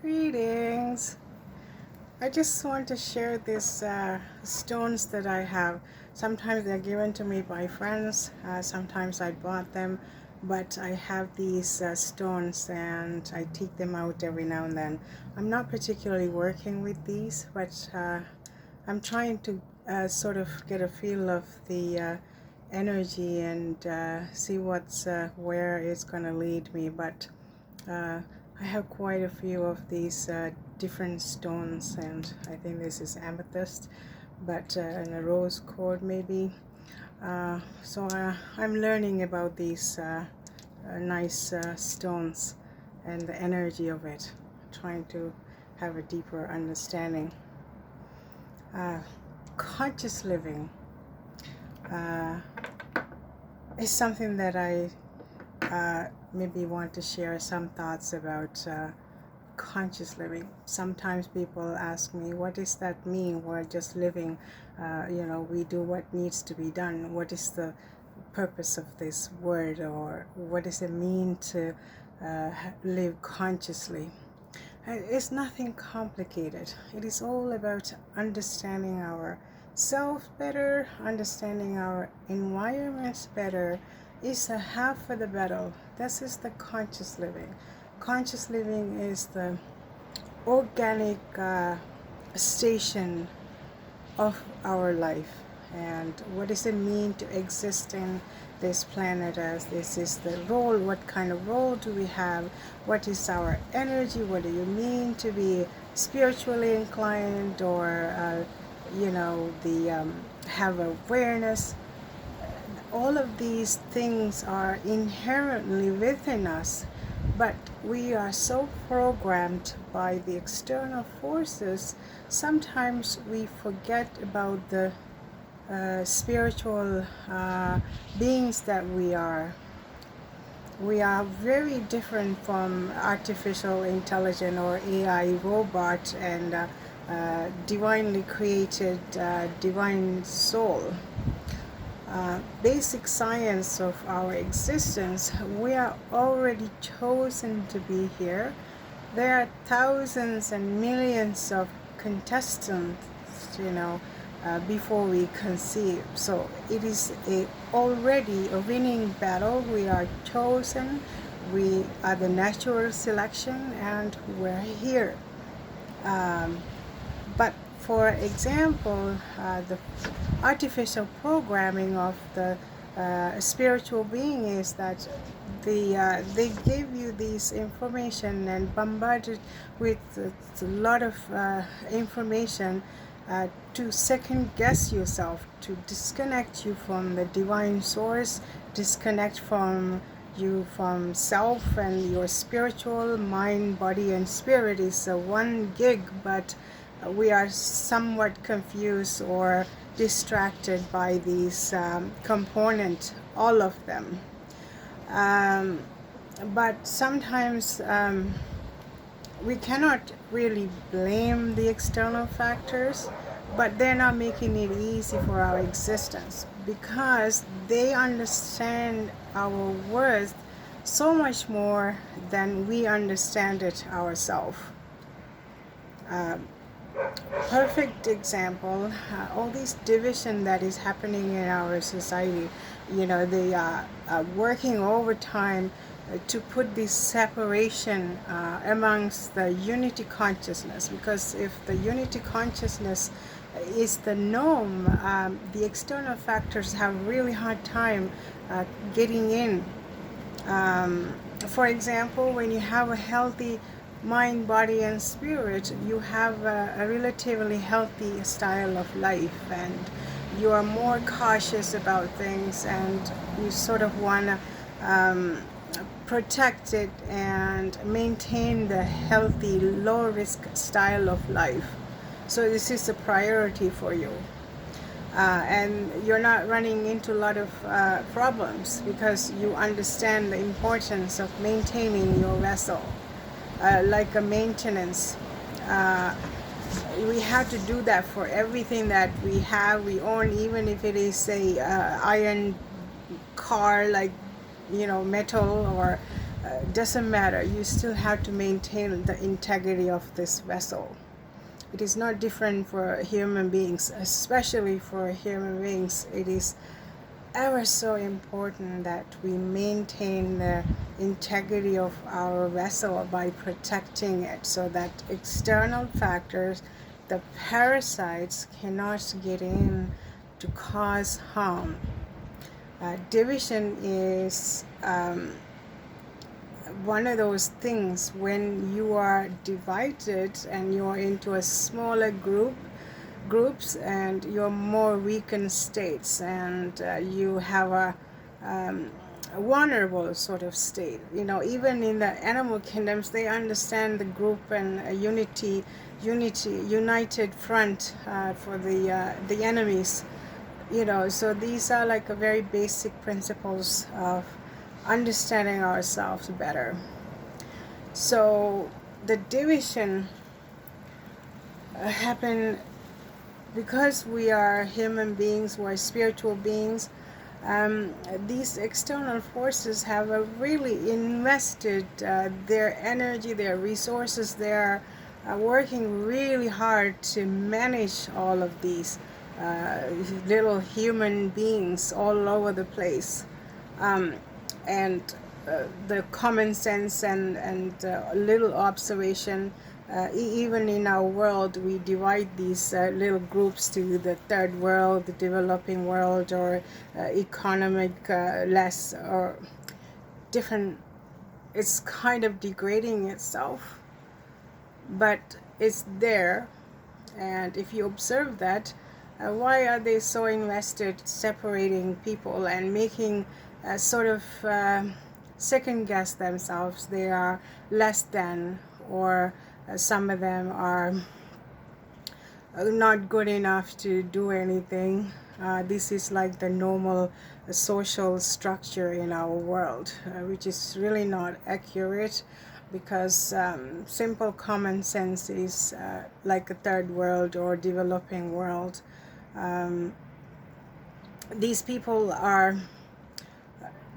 Greetings. I just want to share these stones that I have. Sometimes they're given to me by friends, sometimes I bought them, but I have these stones and I take them out every now and then. I'm not particularly working with these, but I'm trying to sort of get a feel of the energy and see where it's going to lead me. But I have quite a few of these different stones, and I think this is amethyst, but and a rose cord maybe. So I'm learning about these nice stones and the energy of it, trying to have a deeper understanding. Conscious living is something that I maybe want to share some thoughts about conscious living. Sometimes people ask me, what does that mean? We're just living, we do what needs to be done. What is the purpose of this word, or what does it mean to live consciously? It's nothing complicated. It is all about understanding ourselves better, understanding our environments better. Is a half of the battle. This is the conscious living. Conscious living is the organic station of our life. And what does it mean to exist in this planet, as this is the role? What kind of role do we have? What is our energy? What do you mean to be spiritually inclined, or have awareness? All of these things are inherently within us, but we are so programmed by the external forces, sometimes we forget about the spiritual beings that we are. We are very different from artificial intelligence or AI robot and divinely created divine soul. Basic science of our existence, we are already chosen to be here. There are thousands and millions of contestants, before we conceive. So it is already a winning battle. We are chosen. We are the natural selection, and we're here. But for example, the artificial programming of the spiritual being is that they give you this information and bombarded with a lot of information to second guess yourself, to disconnect you from the divine source, disconnect from you from self and your spiritual mind, body, and spirit is one gig, but we are somewhat confused or distracted by these components, all of them. But sometimes we cannot really blame the external factors, but they're not making it easy for our existence, because they understand our worth so much more than we understand it ourselves. Perfect example, all this division that is happening in our society. They are working overtime to put this separation amongst the unity consciousness, because if the unity consciousness is the norm, the external factors have a really hard time getting in. For example, when you have a healthy mind, body, and spirit, you have a relatively healthy style of life, and you are more cautious about things, and you sort of want to protect it and maintain the healthy, low risk style of life. So this is a priority for you. And you're not running into a lot of problems, because you understand the importance of maintaining your vessel. Like a maintenance, we have to do that for everything that we own, even if it is a iron car, like metal, or doesn't matter. You still have to maintain the integrity of this vessel. It is not different for human beings, especially for human beings. It is ever so important that we maintain the integrity of our vessel by protecting it, so that external factors, the parasites, cannot get in to cause harm. Division is one of those things when you are divided and you're into a smaller groups, and you're more weakened states, and you have a vulnerable sort of state. Even in the animal kingdoms, they understand the group and united front for the enemies. So these are like a very basic principles of understanding ourselves better. So the division happened because we are human beings, we are spiritual beings. These external forces have really invested their energy, their resources. They are working really hard to manage all of these little human beings all over the place. And the common sense and little observation, even in our world, we divide these little groups to the third world, the developing world, or economic less, or different. It's kind of degrading itself, but it's there. And if you observe that, why are they so invested separating people and making sort of second guess themselves? They are less than, or some of them are not good enough to do anything. This is like the normal social structure in our world, which is really not accurate, because simple common sense is like a third world or developing world. These people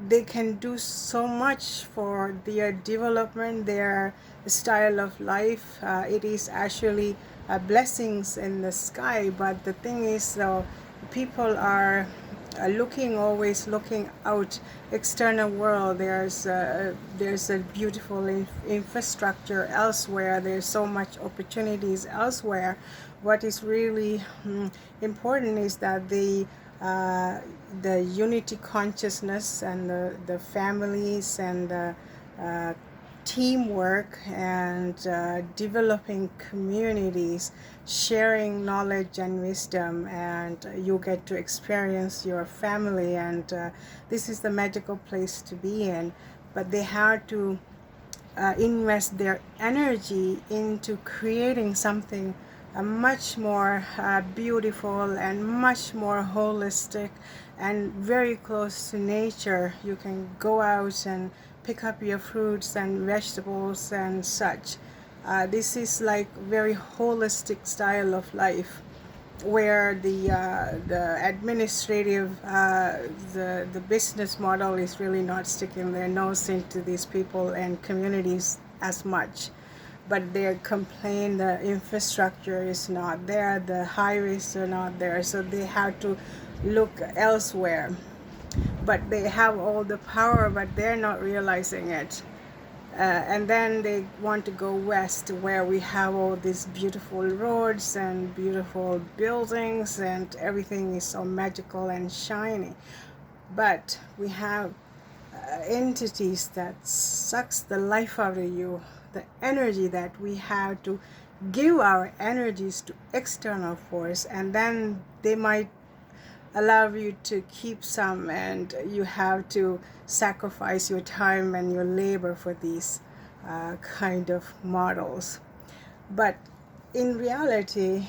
they can do so much for their development, their style of life. It is actually blessings in the sky, but the thing is, people are always looking out external world. There's a beautiful infrastructure elsewhere. There's so much opportunities elsewhere. What is really important is that the unity consciousness and the families and the teamwork and developing communities, sharing knowledge and wisdom, and you get to experience your family, and this is the magical place to be in. But they have to invest their energy into creating something much more beautiful and much more holistic and very close to nature. You can go out and pick up your fruits and vegetables and such. This is like very holistic style of life, where the administrative, the business model is really not sticking their nose into these people and communities as much. But they complain the infrastructure is not there, the highways are not there, so they have to look elsewhere. But they have all the power, but they're not realizing it. And then they want to go west, where we have all these beautiful roads and beautiful buildings, and everything is so magical and shiny. But we have entities that sucks the life out of you. The energy that we have to give our energies to external force, and then they might allow you to keep some, and you have to sacrifice your time and your labor for these kind of models. But in reality,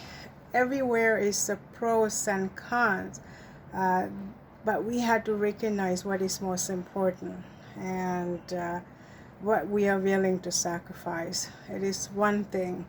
everywhere is a pros and cons, but we have to recognize what is most important, and what we are willing to sacrifice. It is one thing